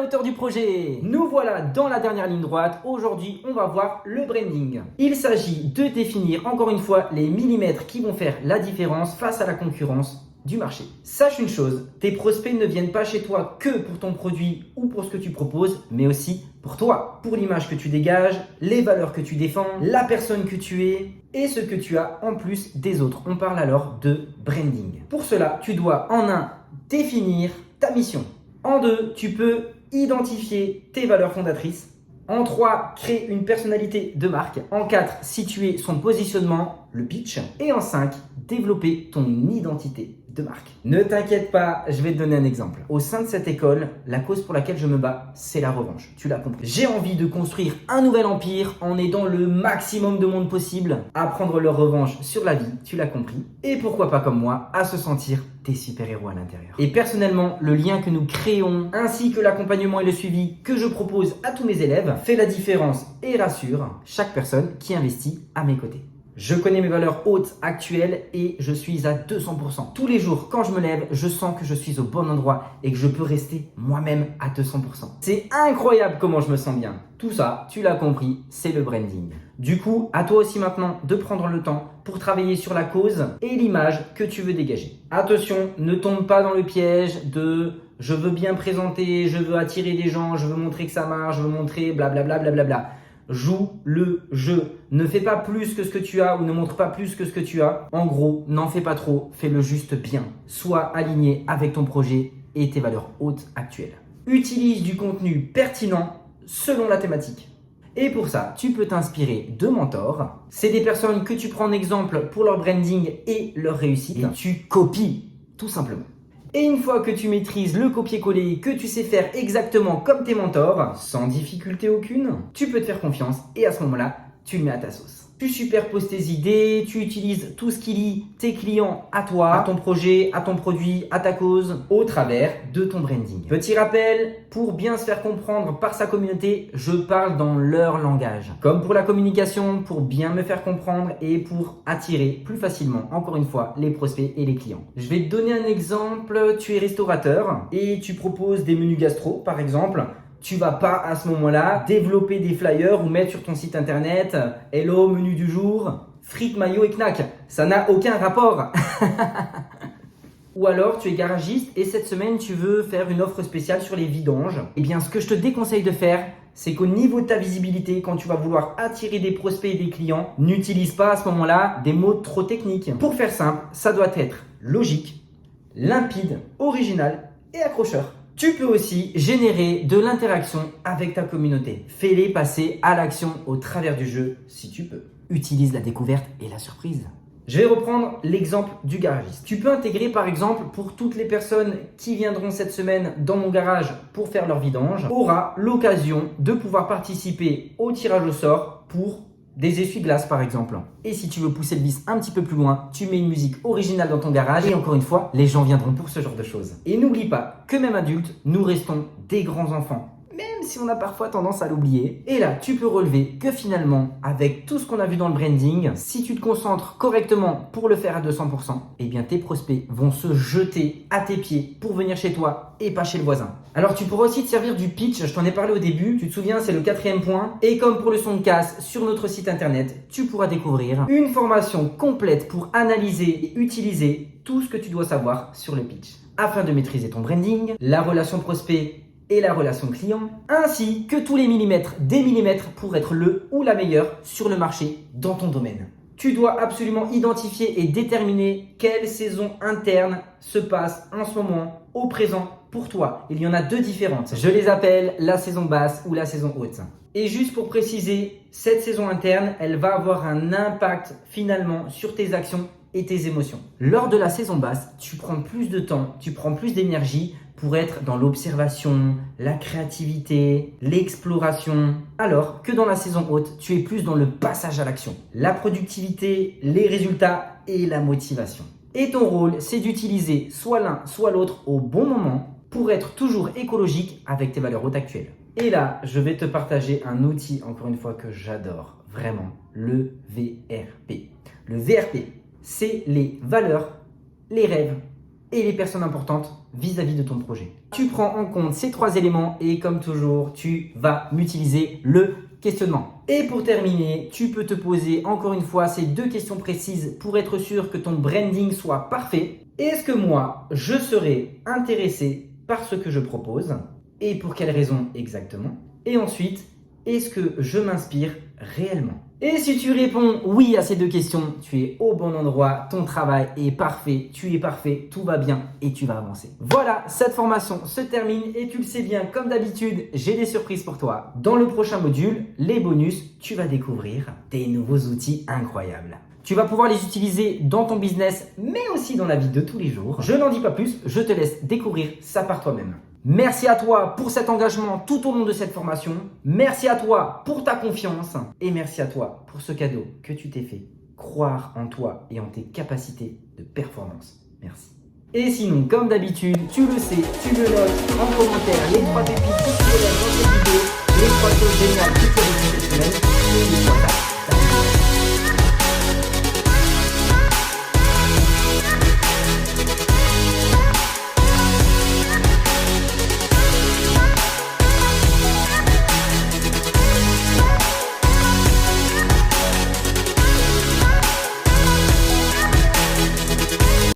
hauteur du projet. Nous voilà dans la dernière ligne droite. Aujourd'hui, on va voir le branding. Il s'agit de définir encore une fois les millimètres qui vont faire la différence face à la concurrence du marché. Sache une chose, tes prospects ne viennent pas chez toi que pour ton produit ou pour ce que tu proposes, mais aussi pour toi, pour l'image que tu dégages, les valeurs que tu défends, la personne que tu es et ce que tu as en plus des autres. On parle alors de branding. Pour cela, tu dois en 1 définir ta mission. En 2, tu peux identifier tes valeurs fondatrices. En 3, créer une personnalité de marque. En 4, situer son positionnement, le pitch. Et en 5, développer ton identité de marque. Ne t'inquiète pas, je vais te donner un exemple. Au sein de cette école, la cause pour laquelle je me bats, c'est la revanche. Tu l'as compris. J'ai envie de construire un nouvel empire en aidant le maximum de monde possible à prendre leur revanche sur la vie, tu l'as compris. Et pourquoi pas comme moi, à se sentir des super-héros à l'intérieur. Et personnellement, le lien que nous créons, ainsi que l'accompagnement et le suivi que je propose à tous mes élèves, fait la différence et rassure chaque personne qui investit à mes côtés. Je connais mes valeurs hautes actuelles et je suis à 200%. Tous les jours, quand je me lève, je sens que je suis au bon endroit et que je peux rester moi-même à 200%. C'est incroyable comment je me sens bien. Tout ça, tu l'as compris, c'est le branding. Du coup, à toi aussi maintenant de prendre le temps pour travailler sur la cause et l'image que tu veux dégager. Attention, ne tombe pas dans le piège de « je veux bien présenter, je veux attirer des gens, je veux montrer que ça marche, je veux montrer blablabla, blablabla ». Joue le jeu. Ne fais pas plus que ce que tu as ou ne montre pas plus que ce que tu as. En gros, n'en fais pas trop, fais-le juste bien. Sois aligné avec ton projet et tes valeurs hautes actuelles. Utilise du contenu pertinent selon la thématique. Et pour ça, tu peux t'inspirer de mentors. C'est des personnes que tu prends en exemple pour leur branding et leur réussite. Et tu copies, tout simplement. Et une fois que tu maîtrises le copier-coller, que tu sais faire exactement comme tes mentors, sans difficulté aucune, tu peux te faire confiance et à ce moment-là, tu le mets à ta sauce. Tu superposes tes idées, tu utilises tout ce qui lie tes clients à toi, à ton projet, à ton produit, à ta cause, au travers de ton branding. Petit rappel, pour bien se faire comprendre par sa communauté, je parle dans leur langage. Comme pour la communication, pour bien me faire comprendre et pour attirer plus facilement, encore une fois, les prospects et les clients. Je vais te donner un exemple, tu es restaurateur et tu proposes des menus gastro, par exemple. Tu vas pas à ce moment-là développer des flyers ou mettre sur ton site internet « Hello, menu du jour, frites, maillot et knack ». Ça n'a aucun rapport. Ou alors tu es garagiste et cette semaine tu veux faire une offre spéciale sur les vidanges. Eh bien ce que je te déconseille de faire, c'est qu'au niveau de ta visibilité, quand tu vas vouloir attirer des prospects et des clients, n'utilise pas à ce moment-là des mots trop techniques. Pour faire simple, ça doit être logique, limpide, original et accrocheur. Tu peux aussi générer de l'interaction avec ta communauté. Fais-les passer à l'action au travers du jeu si tu peux. Utilise la découverte et la surprise. Je vais reprendre l'exemple du garagiste. Tu peux intégrer par exemple pour toutes les personnes qui viendront cette semaine dans mon garage pour faire leur vidange, aura l'occasion de pouvoir participer au tirage au sort pour des essuie-glaces par exemple. Et si tu veux pousser le vice un petit peu plus loin, tu mets une musique originale dans ton garage et encore une fois, les gens viendront pour ce genre de choses. Et n'oublie pas que même adultes, nous restons des grands enfants. Même si on a parfois tendance à l'oublier. Et là, tu peux relever que finalement, avec tout ce qu'on a vu dans le branding, si tu te concentres correctement pour le faire à 200%, eh bien tes prospects vont se jeter à tes pieds pour venir chez toi et pas chez le voisin. Alors tu pourras aussi te servir du pitch, je t'en ai parlé au début, tu te souviens, c'est le 4e point. Et comme pour le son de casse, sur notre site internet, tu pourras découvrir une formation complète pour analyser et utiliser tout ce que tu dois savoir sur le pitch, afin de maîtriser ton branding, la relation prospect et la relation client, ainsi que tous les millimètres des millimètres pour être le ou la meilleure sur le marché dans ton domaine. Tu dois absolument identifier et déterminer quelle saison interne se passe en ce moment, au présent, pour toi. Il y en a 2 différentes. Je les appelle la saison basse ou la saison haute. Et juste pour préciser, cette saison interne, elle va avoir un impact finalement sur tes actions et tes émotions. Lors de la saison basse, tu prends plus de temps, tu prends plus d'énergie pour être dans l'observation, la créativité, l'exploration, alors que dans la saison haute, tu es plus dans le passage à l'action, la productivité, les résultats et la motivation. Et ton rôle, c'est d'utiliser soit l'un, soit l'autre au bon moment pour être toujours écologique avec tes valeurs hautes actuelles. Et là, je vais te partager un outil, encore une fois, que j'adore, vraiment, le VRP. Le VRP, c'est les valeurs, les rêves et les personnes importantes vis-à-vis de ton projet. Tu prends en compte ces 3 éléments et comme toujours, tu vas m'utiliser le questionnement. Et pour terminer, tu peux te poser encore une fois ces 2 questions précises pour être sûr que ton branding soit parfait. Est-ce que moi, je serais intéressé par ce que je propose et pour quelles raisons exactement? Et ensuite, est-ce que je m'inspire réellement? Et si tu réponds oui à ces 2 questions, tu es au bon endroit, ton travail est parfait, tu es parfait, tout va bien et tu vas avancer. Voilà, cette formation se termine et tu le sais bien, comme d'habitude, j'ai des surprises pour toi. Dans le prochain module, les bonus, tu vas découvrir des nouveaux outils incroyables. Tu vas pouvoir les utiliser dans ton business, mais aussi dans la vie de tous les jours. Je n'en dis pas plus, je te laisse découvrir ça par toi-même. Merci à toi pour cet engagement tout au long de cette formation. Merci à toi pour ta confiance. Et merci à toi pour ce cadeau que tu t'es fait. Croire en toi et en tes capacités de performance. Merci. Et sinon, comme d'habitude, tu le sais, tu le notes en commentaire les 3 pépites que tu relèves dans cette vidéo, les 3 choses géniales qui te cette semaine.